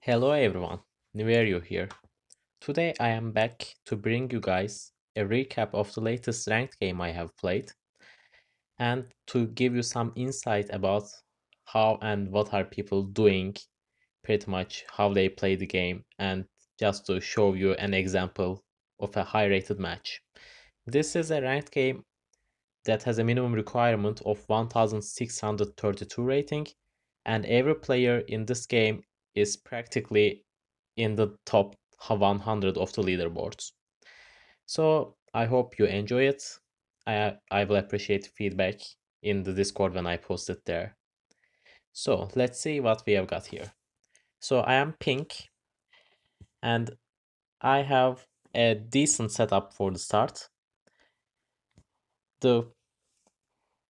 Hello everyone, Niverio here. Today I am back to bring you guys a recap of the latest ranked game I have played and to give you some insight about how and what are people doing, pretty much how they play the game, and just to show you an example of a high rated match. This is a ranked game that has a minimum requirement of 1632 rating, and every player in this game is practically in the top 100 of the leaderboards. So I hope you enjoy it. I will appreciate feedback in the Discord when I post it there. So let's see what we have got here. So I am pink and I have a decent setup for the start. The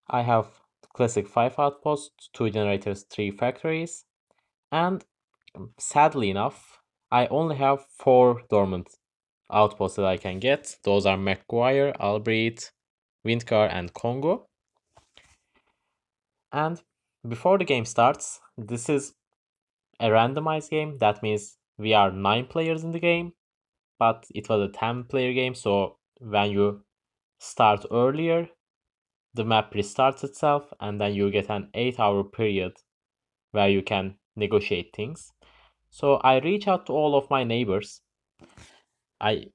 I have classic 5 outposts, 2 generators, 3 factories, and sadly enough, I only have 4 dormant outposts that I can get. Those are McGuire, Albrecht, Windcar, and Congo. And before the game starts, this is a randomized game. That means we are 9 players in the game, but it was a 10-player game, so when you start earlier, the map restarts itself, and then you get an 8-hour period where you can negotiate things. So I reach out to all of my neighbors. I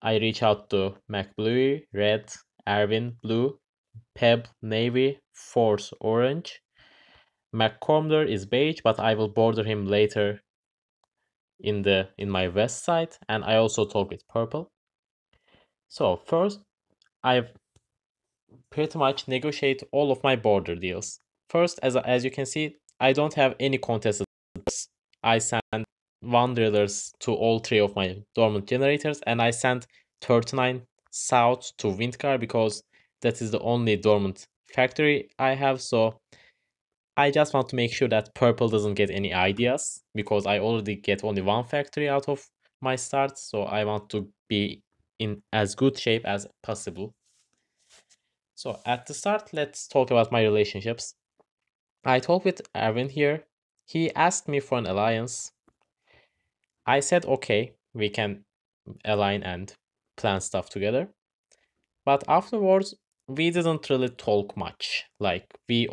I reach out to McBluey, Red, Erwin, Blue, Peb, Navy, Force, Orange. McCormier is beige, but I will border him later in my west side, and I also talk with Purple. So first, I've pretty much negotiate all of my border deals. First, as you can see, I don't have any contested. I send Wanderers to all 3 of my dormant generators, and I sent 39 south to Windcar because that is the only dormant factory I have. So I just want to make sure that Purple doesn't get any ideas because I already get only 1 factory out of my start. So I want to be in as good shape as possible. So at the start, let's talk about my relationships. I talked with Erwin here. He asked me for an alliance. I said, okay, we can align and plan stuff together. But afterwards, we didn't really talk much. Like we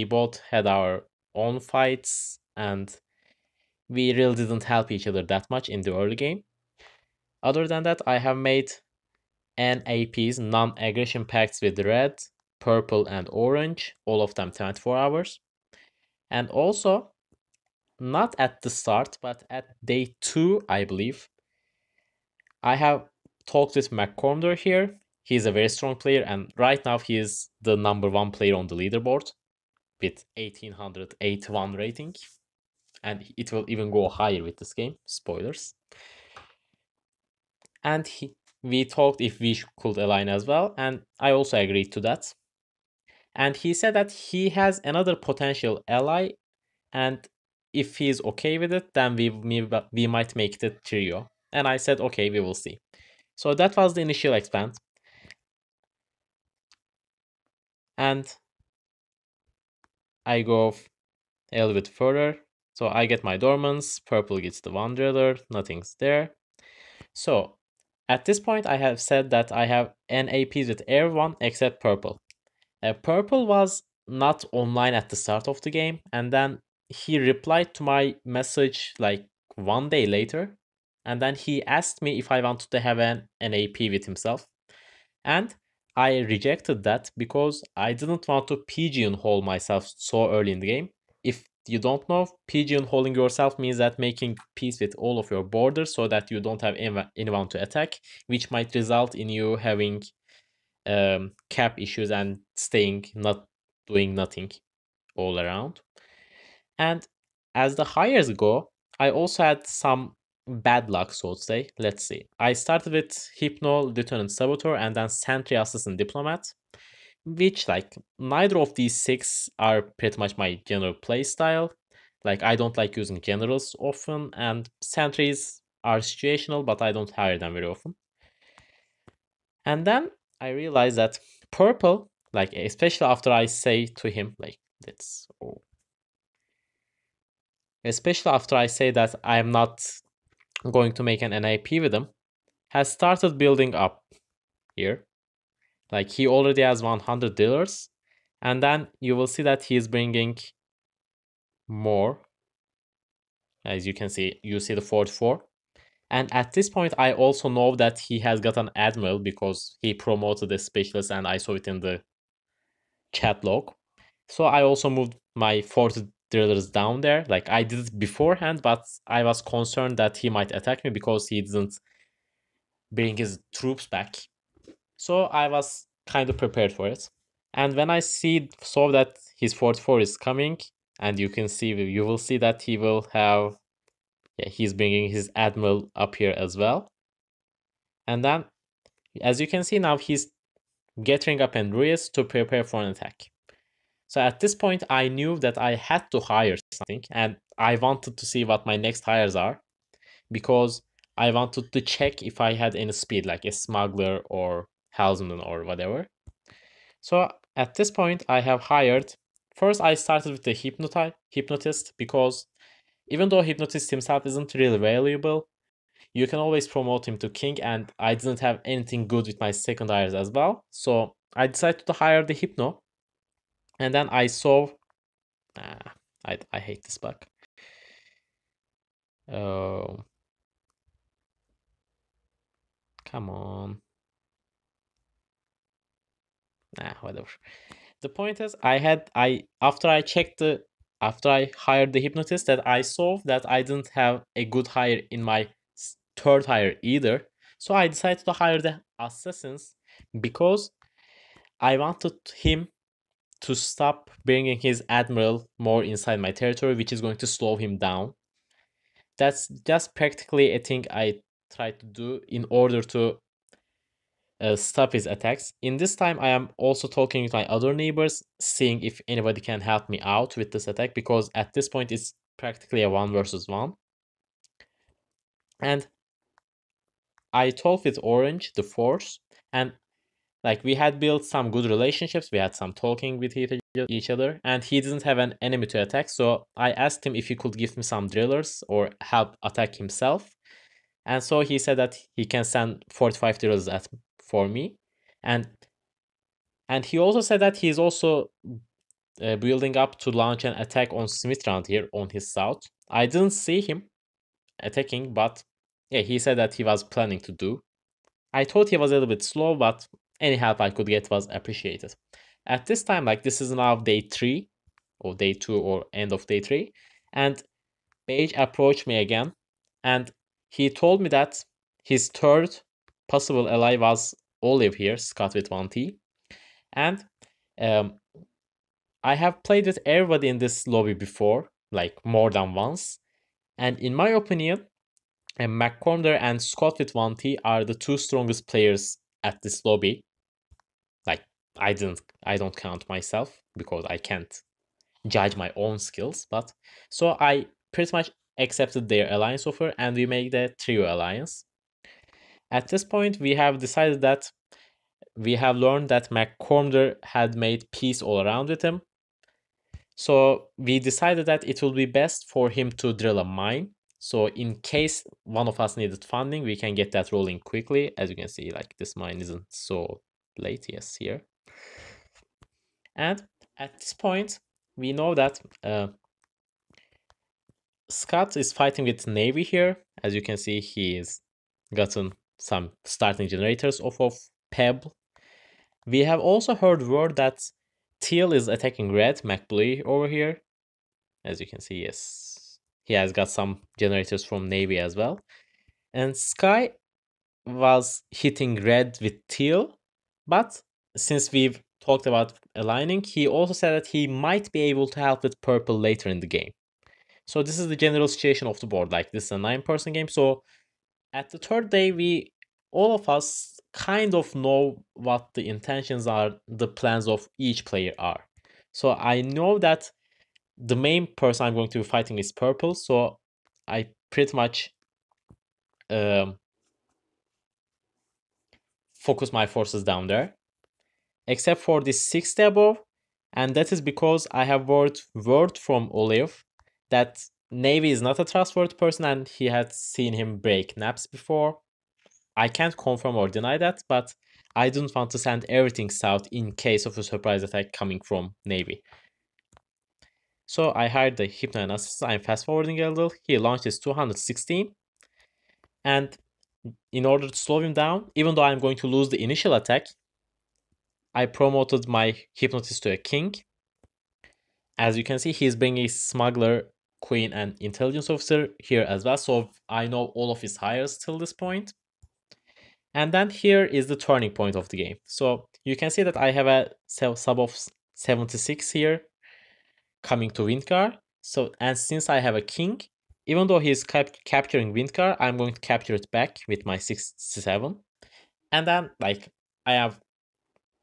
both had our own fights and we really didn't help each other that much in the early game. Other than that, I have made NAPs, non-aggression pacts with red, purple, and orange, all of them 24 hours. And also, not at the start, but at day 2, I believe, I have talked with McCormier here. He's a very strong player, and right now he is the number 1 player on the leaderboard with 1881 rating. And it will even go higher with this game. Spoilers. And we talked if we could align as well, and I also agreed to that. And he said that he has another potential ally, and if he's okay with it, then we might make it a trio. And I said, okay, we will see. So that was the initial expand. And I go a little bit further. So I get my dormants, purple gets the Wanderer, nothing's there. So at this point, I have said that I have NAPs with everyone except purple. Purple was not online at the start of the game, and then he replied to my message like 1 day later, and then he asked me if I wanted to have an NAP with himself, and I rejected that because I didn't want to pigeonhole myself so early in the game. If you don't know, pigeonholing yourself means that making peace with all of your borders so that you don't have anyone to attack, which might result in you having cap issues and staying not doing nothing all around. And as the hires go, I also had some bad luck, so to say. Let's see. I started with Hypno, Lieutenant Saboteur, and then Sentry, Assassin, Diplomat, which, like, neither of these 6 are pretty much my general play style. Like, I don't like using generals often, and sentries are situational, but I don't hire them very often. And then I realized that purple, like, especially after I say to him, like, let's especially after I say that I am not going to make an NIP with him, has started building up here. Like he already has $100, and then you will see that he is bringing more. As you can see, you see the 44. And at this point, I also know that he has got an admiral because he promoted a specialist and I saw it in the chat log. So I also moved my 40 drillers down there. Like I did it beforehand, but I was concerned that he might attack me because he didn't bring his troops back. So I was kind of prepared for it. And when I saw that his 44 is coming, and you will see that he will have, yeah, he's bringing his admiral up here as well. And then, as you can see now, he's getting up in Ruiz to prepare for an attack. So at this point, I knew that I had to hire something, and I wanted to see what my next hires are, because I wanted to check if I had any speed, like a smuggler or helmsman or whatever. So at this point, I have hired. First, I started with the hypnotist, because even though hypnotist himself isn't really valuable, you can always promote him to king, and I didn't have anything good with my second hires as well. So I decided to hire the hypno, and then I saw. I hate this bug. Oh, come on. Whatever. The point is, after I hired the hypnotist, that I saw that I didn't have a good hire in my third hire either. So I decided to hire the assassins, because I wanted him to stop bringing his admiral more inside my territory, which is going to slow him down. That's just practically a thing I tried to do in order to stop his attacks. In this time, I am also talking with my other neighbors, seeing if anybody can help me out with this attack, because at this point it's practically a 1 versus 1. And I talked with Orange, the Force, and like we had built some good relationships. We had some talking with each other, and he didn't have an enemy to attack. So I asked him if he could give me some drillers or help attack himself. And so he said that he can send 45 drillers for me. And he also said that he's also building up to launch an attack on Smithround here on his south. I didn't see him attacking, but yeah, he said that he was planning to do. I thought he was a little bit slow, but any help I could get was appreciated. At this time, like this is now day 3 or day 2 or end of day 3, and Page approached me again, and he told me that his third possible ally was Olive here, Scott with 1T, and I have played with everybody in this lobby before, like more than once, and in my opinion, McCormick and Scott with 1T are the two strongest players at this lobby. Like I don't count myself because I can't judge my own skills, but so I pretty much accepted their alliance offer, and we made a trio alliance. At this point, we have decided that we have learned that McCormick had made peace all around with him. So we decided that it will be best for him to drill a mine. So in case one of us needed funding, we can get that rolling quickly. As you can see, like this mine isn't so late. Yes, here. And at this point, we know that Scott is fighting with Navy here. As you can see, he's gotten some starting generators off of Pebble. We have also heard word that Teal is attacking Red, McBlue over here. As you can see, yes, he has got some generators from Navy as well. And Sky was hitting Red with Teal, but since we've talked about aligning, he also said that he might be able to help with Purple later in the game. So this is the general situation of the board. Like this is a 9-person game. So at the third day, all of us kind of know what the intentions are, the plans of each player are. So I know that the main person I'm going to be fighting is Purple. So I pretty much focus my forces down there, except for the 6th above, and that is because I have word from Olive that Navy is not a trustworthy person and he had seen him break naps before. I can't confirm or deny that, but I didn't want to send everything south in case of a surprise attack coming from Navy. So I hired the hypnoanalyst. I'm fast forwarding a little. He launched his 216. And in order to slow him down, even though I'm going to lose the initial attack, I promoted my hypnotist to a king. As you can see, he's bringing smuggler, queen, and intelligence officer here as well. So I know all of his hires till this point. And then here is the turning point of the game. So you can see that I have a sub of 76 here coming to Windgar. So, and since I have a king, even though he's capturing Windgar, I'm going to capture it back with my 67. And then, like, I am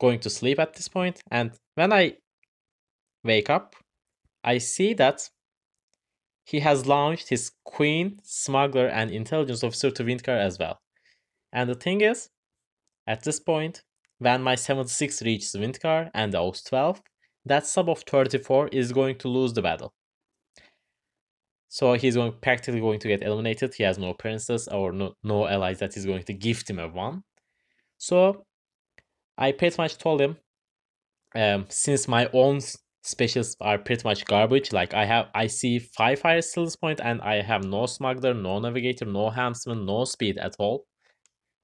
going to sleep at this point. And when I wake up, I see that he has launched his queen, smuggler, and intelligence officer to Windgar as well. And the thing is, at this point, when my 76 reaches Windgar and the Ox 12, that sub of 34 is going to lose the battle. So he's practically going to get eliminated. He has no princess or no allies that is going to gift him a 1. So I pretty much told him, since my own specials are pretty much garbage, like I see 5 fires till this point and I have no smuggler, no navigator, no helmsman, no speed at all.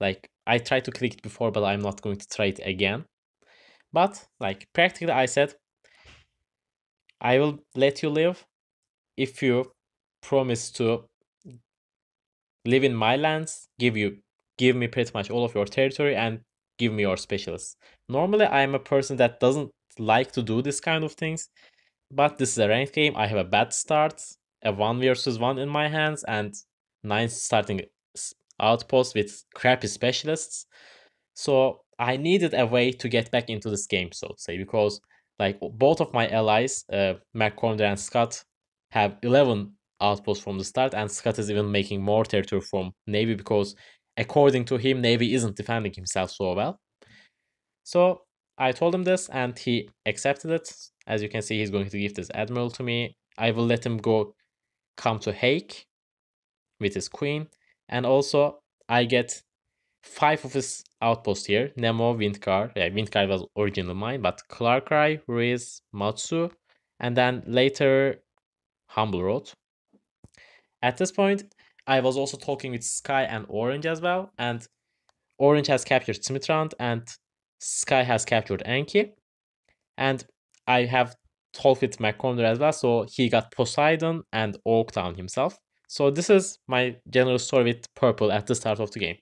Like, I tried to click it before, but I'm not going to try it again. But, like, practically I said, I will let you live if you promise to live in my lands, give me pretty much all of your territory, and give me your specialists. Normally, I am a person that doesn't like to do this kind of things, but this is a ranked game. I have a bad start, a 1 versus 1 in my hands, and 9 starting outposts with crappy specialists. So I needed a way to get back into this game, so to say, because like both of my allies, McCormick and Scott, have 11 outposts from the start, and Scott is even making more territory from Navy because, according to him, Navy isn't defending himself so well. So I told him this, and he accepted it. As you can see, he's going to give this admiral to me. I will let him come to Hake with his queen, and also I get 5 of his outposts here. Nemo, Windcar. Yeah, Windcar was originally mine, but Clarkrai, Ruiz, Matsu, and then later Humble Road. At this point, I was also talking with Sky and Orange as well, and Orange has captured Smithrand, and Sky has captured Enki. And I have talked with McCormick as well, so he got Poseidon and Oaktown himself. So this is my general story with Purple at the start of the game.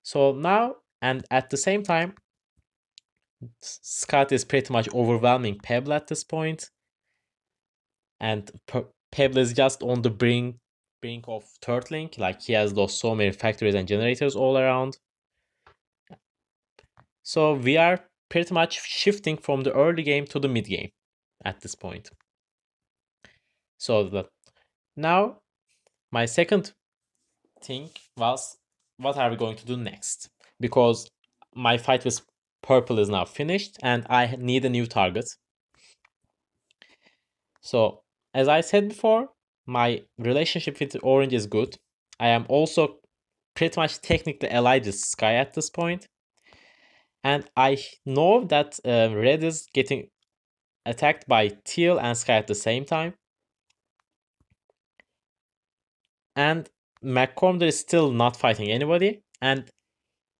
So now, and at the same time, Scott is pretty much overwhelming Pebble at this point, and Pebble is just on the brink of turtling. Like, he has lost so many factories and generators all around. So we are pretty much shifting from the early game to the mid game at this point. So now my second thing was, what are we going to do next? Because my fight with Purple is now finished and I need a new target. So as I said before, my relationship with Orange is good. I am also pretty much technically allied with Sky at this point. And I know that Red is getting attacked by Teal and Sky at the same time. And McCormick is still not fighting anybody. And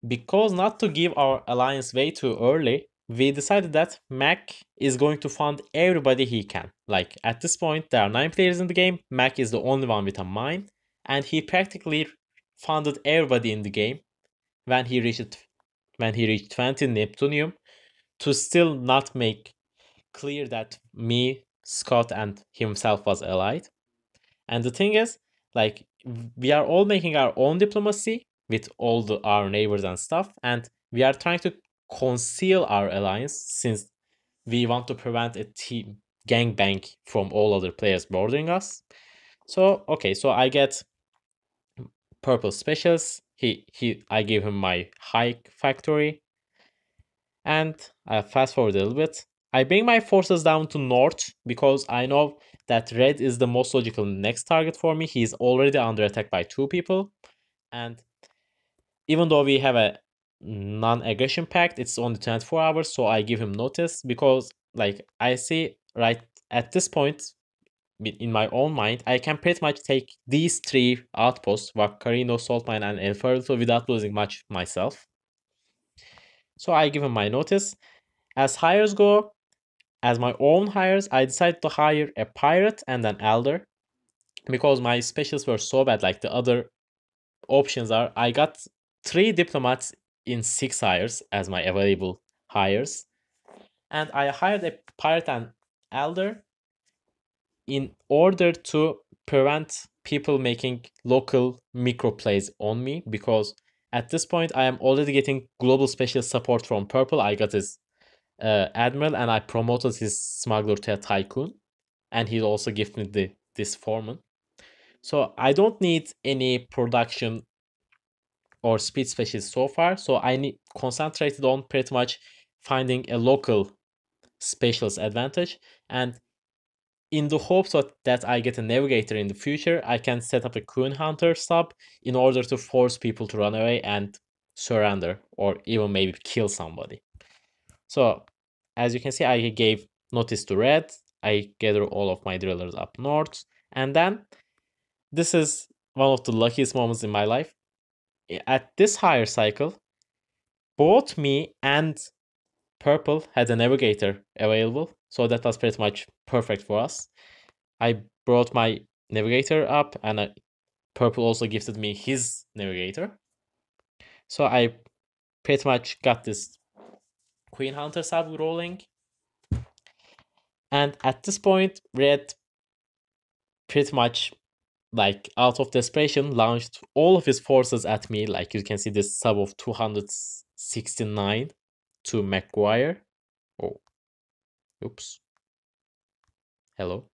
because not to give our alliance way too early, we decided that Mac is going to fund everybody he can. Like, at this point, there are 9 players in the game. Mac is the only one with a mine. And he practically funded everybody in the game when he reached 20 Neptunium, to still not make clear that me, Scott, and himself was allied. And the thing is, like, we are all making our own diplomacy with all our neighbors and stuff, and we are trying to conceal our alliance since we want to prevent a team gangbang from all other players bordering us. So okay, so I get Purple specials. I give him my high factory. And I fast forward a little bit. I bring my forces down to north because I know that red is the most logical next target for me. He's already under attack by two people. And even though we have a non-aggression pact, it's only 24 hours, so I give him notice because like I see right at this point in my own mind, I can pretty much take these three outposts, Vaccarino, Saltmine, and El Ferrito, without losing much myself. So I give him my notice. As hires go, as my own hires, I decided to hire a pirate and an elder because my specials were so bad. Like the other options are, I got three diplomats in 6 hires as my available hires, and I hired a pirate and elder in order to prevent people making local micro plays on me, because at this point I am already getting global special support from purple. I got his admiral and I promoted his smuggler to a tycoon, and he also gifted me this foreman. So I don't need any production or speed specials so far, so I need concentrated on pretty much finding a local specials advantage, and in the hopes that I get a navigator in the future, I can set up a Coon Hunter sub in order to force people to run away and surrender, or even maybe kill somebody. So, as you can see, I gave notice to red. I gather all of my drillers up north, and then this is one of the luckiest moments in my life. At this higher cycle, both me and purple had a navigator available, so that was pretty much perfect for us. I brought my navigator up, and purple also gifted me his navigator. So I pretty much got this Queen Hunter sub rolling. And at this point, red pretty much, like out of desperation, launched all of his forces at me. Like you can see this sub of 269 to Maguire. Oh, oops. Hello.